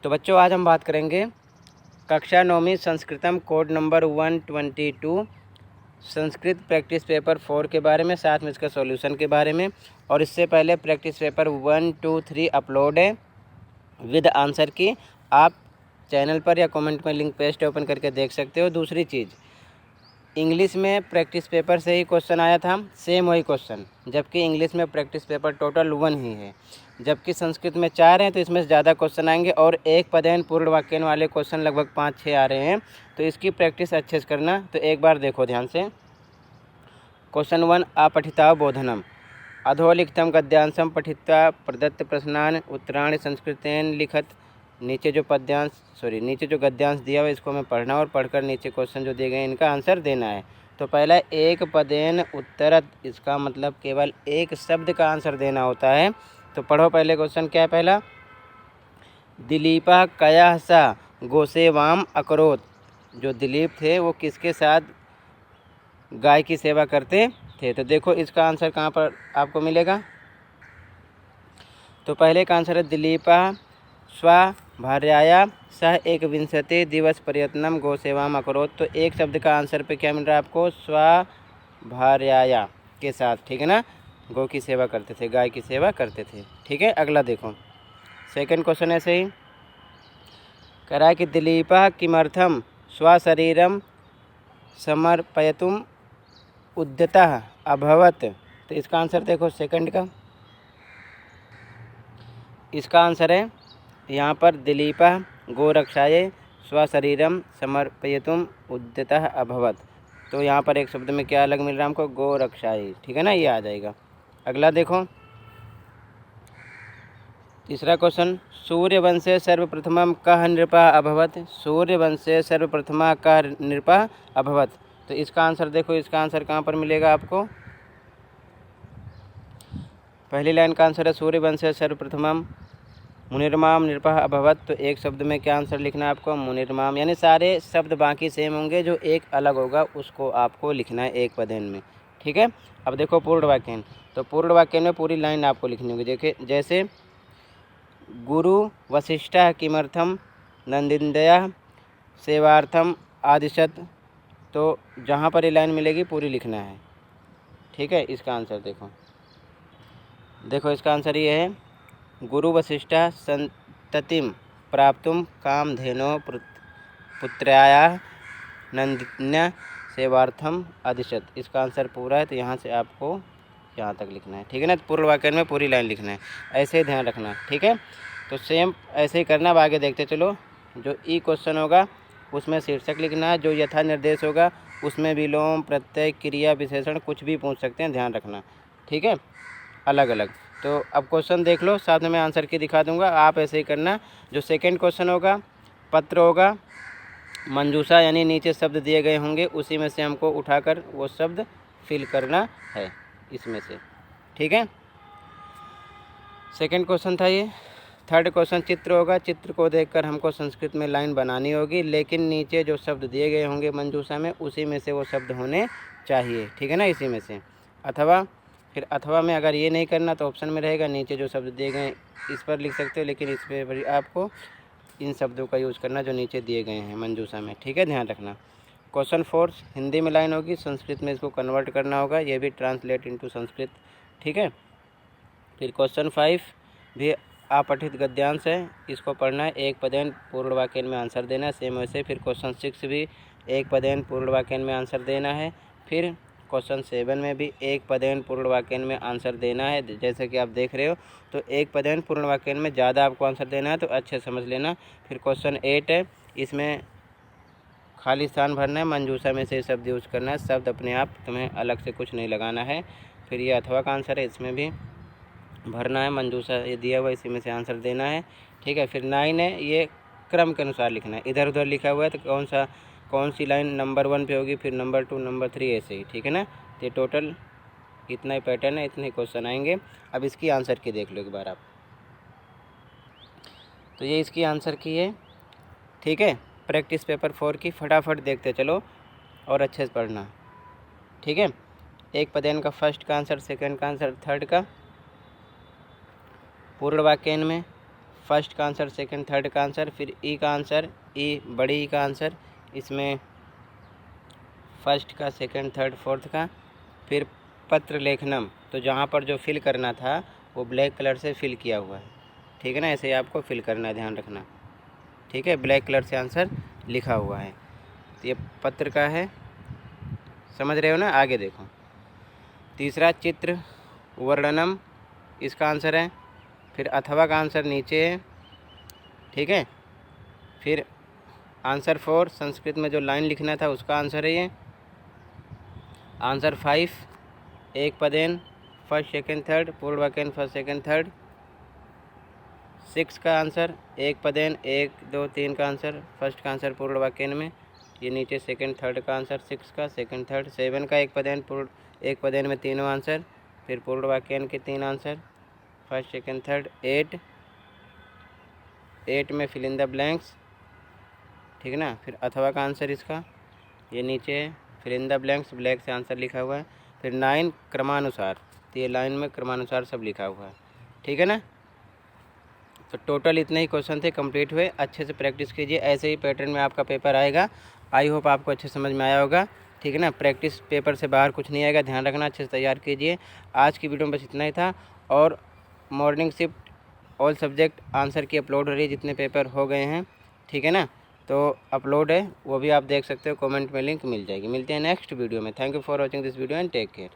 तो बच्चों आज हम बात करेंगे कक्षा 9वीं Sanskritam code number 122 Sanskrit practice paper 4 के बारे में, साथ में इसका सॉल्यूशन के बारे में। और इससे पहले प्रैक्टिस पेपर 1, 2, 3 अपलोड है विद आंसर की। आप चैनल पर या कमेंट में लिंक पेस्ट ओपन करके देख सकते हो। दूसरी चीज़, इंग्लिश में प्रैक्टिस पेपर से ही क्वेश्चन आया था, सेम वही क्वेश्चन, जबकि इंग्लिश में प्रैक्टिस पेपर टोटल 1 ही है, जबकि संस्कृत में 4 हैं, तो इसमें ज़्यादा क्वेश्चन आएंगे। और एक पदेन पूर्ण वाक्य वाले क्वेश्चन लगभग 5-6 आ रहे हैं, तो इसकी प्रैक्टिस अच्छे से करना। तो एक बार देखो ध्यान से। क्वेश्चन 1, अपठिता बोधनम अधोलिखितम गद्यांशम पठित्वा प्रदत्त प्रश्नान उत्तराणि संस्कृतेन लिखत। नीचे जो गद्यांश दिया हुआ है इसको हमें पढ़ना और पढ़कर नीचे क्वेश्चन जो दिए गए हैं इनका आंसर देना है। तो पहला एक पदेन उत्तरत, इसका मतलब केवल एक शब्द का आंसर देना होता है। तो पढ़ो पहले क्वेश्चन क्या है पहला। दिलीपा कया सा गोसेवाम अकरोत। जो दिलीप थे वो किसके साथ गाय की सेवा करते थे। तो देखो इसका आंसर कहाँ पर आपको मिलेगा। तो पहले का आंसर है दिलीपा स्वभार्याया सह 21 दिवस प्रयत्नम गोसेवाम अकरोत। तो एक शब्द का आंसर पे क्या मिल रहा है आपको, स्वभार्याया के साथ, ठीक है ना, गौ की सेवा करते थे, गाय की सेवा करते थे। ठीक है, अगला देखो सेकंड क्वेश्चन ऐसे ही कह रहा है कि दिलीपा किमर्थम स्वशरीरम समर्पयितुम उद्यतः अभवत। तो इसका आंसर देखो सेकंड का, इसका आंसर है यहाँ पर दिलीपा गोरक्षाये स्वशरीरम समर्पयितुम उद्यतः अभवत। तो यहाँ पर एक शब्द में क्या अलग मिल रहा है हमको, गोरक्षाये, ठीक है ना, ये आ जाएगा। अगला देखो तीसरा क्वेश्चन, सूर्यवंशे सर्वप्रथमं कः नृपः अभवत। सूर्यवंशे सर्वप्रथमा कः नृपः अभवत। तो इसका आंसर देखो, इसका आंसर कहाँ पर मिलेगा आपको। पहली लाइन का आंसर है सूर्यवंशे सर्वप्रथमं मुनिर्माम नृपः अभवत। तो एक शब्द में क्या आंसर लिखना है आपको, मुनिर्माम, यानी सारे शब्द बाकी सेम होंगे, जो एक अलग होगा उसको आपको लिखना है एक पदेन में। ठीक है, अब देखो पूर्ण वाक्य। तो पूर्ण वाक्य में पूरी लाइन आपको लिखनी होगी। देखिए जैसे गुरु वशिष्ठः किमर्थम नंदिन्दया सेवार्थम आदिशत। तो जहाँ पर ये लाइन मिलेगी पूरी लिखना है। ठीक है, इसका आंसर देखो इसका आंसर ये है, गुरु वशिष्ठः संततिम प्राप्तुम कामधेनो पुत्र्याया नंदिन्या सेवार्थम आदिशत। इसका आंसर पूरा है, तो यहाँ से आपको यहाँ तक लिखना है। ठीक है ना, पूर्ण वाक्य में पूरी लाइन लिखना है, ऐसे ही ध्यान रखना। ठीक है, तो सेम ऐसे ही करना। अब आगे देखते चलो। जो ई क्वेश्चन होगा उसमें शीर्षक लिखना है, जो यथा निर्देश होगा उसमें विलोम प्रत्यय क्रिया विशेषण कुछ भी पूछ सकते हैं, ध्यान रखना। ठीक है, अलग अलग। तो अब क्वेश्चन देख लो, साथ में मैं आंसर की दिखा दूंगा, आप ऐसे ही करना। जो सेकंड क्वेश्चन होगा पत्र होगा, मंजूषा यानी नीचे शब्द दिए गए होंगे, उसी में से हमको उठाकर वो शब्द फिल करना है इसमें से। ठीक है, सेकंड क्वेश्चन था ये। थर्ड क्वेश्चन चित्र होगा, चित्र को देखकर हमको संस्कृत में लाइन बनानी होगी, लेकिन नीचे जो शब्द दिए गए होंगे मंजूषा में उसी में से वो शब्द होने चाहिए। ठीक है ना, इसी में से। अथवा में अगर ये नहीं करना तो ऑप्शन में रहेगा, नीचे जो शब्द दिए गए इस पर लिख सकते हो, लेकिन इस पर आपको इन शब्दों का यूज़ करना जो नीचे दिए गए हैं मंजूषा में। ठीक है, ध्यान रखना। क्वेश्चन 4 हिंदी में लाइन होगी, संस्कृत में इसको कन्वर्ट करना होगा, ये भी ट्रांसलेट इनटू संस्कृत। ठीक है, फिर क्वेश्चन 5 भी अपठित गद्यांश है, इसको पढ़ना है, एक पदेन पूर्ण वाक्य में आंसर देना है, सेम वैसे। फिर क्वेश्चन 6 भी एक पदेन पूर्ण वाक्य में आंसर देना है। फिर क्वेश्चन 7 में भी एक पदेन पूर्ण वाक्य में आंसर देना है, जैसे कि आप देख रहे हो। तो एक पदेन पूर्ण वाक्य में ज़्यादा आपको आंसर देना है, तो अच्छे समझ लेना। फिर क्वेश्चन 8 है, इसमें खाली स्थान भरना है, मंजूषा में से शब्द यूज करना है, शब्द अपने आप, तुम्हें अलग से कुछ नहीं लगाना है। फिर ये अथवा का आंसर है, इसमें भी भरना है, मंजूषा ये दिया हुआ इसी में से आंसर देना है। ठीक है, फिर 9 है, ये क्रम के अनुसार लिखना है, इधर उधर लिखा हुआ है तो कौन सी लाइन नंबर 1 पे होगी, फिर नंबर 2, नंबर 3, ऐसे ही। ठीक है ना, तो ये टोटल इतना ही पैटर्न है, इतने क्वेश्चन आएंगे। अब इसकी आंसर की देख लो एक बार आप। तो ये इसकी आंसर की है। ठीक है, प्रैक्टिस पेपर 4 की फटाफट देखते चलो और अच्छे से पढ़ना। ठीक है, एक पदेन का फर्स्ट का आंसर, सेकंड का आंसर, थर्ड का पूर्ण वाक्य में, फर्स्ट का आंसर, सेकंड, थर्ड का आंसर, फिर ई का आंसर, ई बड़ी ई का आंसर, इसमें फर्स्ट का, सेकंड, थर्ड, फोर्थ का, फिर पत्र लेखनम, तो जहाँ पर जो फिल करना था वो ब्लैक कलर से फिल किया हुआ है, ठीक है ना। ऐसे ही आपको फिल करना है, ध्यान रखना, ठीक है। ब्लैक कलर से आंसर लिखा हुआ है, तो ये पत्र का है, समझ रहे हो ना। आगे देखो, तीसरा चित्र वर्णनम, इसका आंसर है। फिर अथवा का आंसर नीचे है, ठीक है। फिर आंसर 4 संस्कृत में जो लाइन लिखना था उसका आंसर है ये। आंसर 5 एक पदेन, फर्स्ट सेकंड थर्ड, पूर्ण वाक्य फर्स्ट सेकंड थर्ड। 6 का आंसर एक पदेन, 1 2 3 का आंसर, फर्स्ट का आंसर पूर्ण वाक्य में, ये नीचे सेकंड थर्ड का आंसर, 6 का सेकंड थर्ड। 7 का एक पदेन, पूर्ण एक पदेन में तीनों आंसर, फिर पूर्ण वाक्य के 3 आंसर, फर्स्ट सेकंड थर्ड। 8 में फिल इन द ब्लैंक्स, ठीक है ना। फिर अथवा का आंसर इसका, ये नीचे है, fill in the blanks black से आंसर लिखा हुआ है। फिर 9 क्रमानुसार, तो ये लाइन में क्रमानुसार सब लिखा हुआ है, ठीक है ना। तो टोटल इतने ही क्वेश्चन थे, कंप्लीट हुए। अच्छे से प्रैक्टिस कीजिए, ऐसे ही पैटर्न में आपका पेपर आएगा। आई होप आपको अच्छे समझ में आया होगा, ठीक है ना। प्रैक्टिस पेपर से बाहर कुछ नहीं आएगा, ध्यान रखना, अच्छे से तैयार कीजिए। आज की वीडियो में बस इतना ही था। और morning shift all subject answer की अपलोड हो रही है, जितने पेपर हो गए हैं, ठीक है ना। तो अपलोड है, वो भी आप देख सकते हो, कमेंट में लिंक मिल जाएगी। मिलते हैं नेक्स्ट वीडियो में। Thank you for watching this video and take care.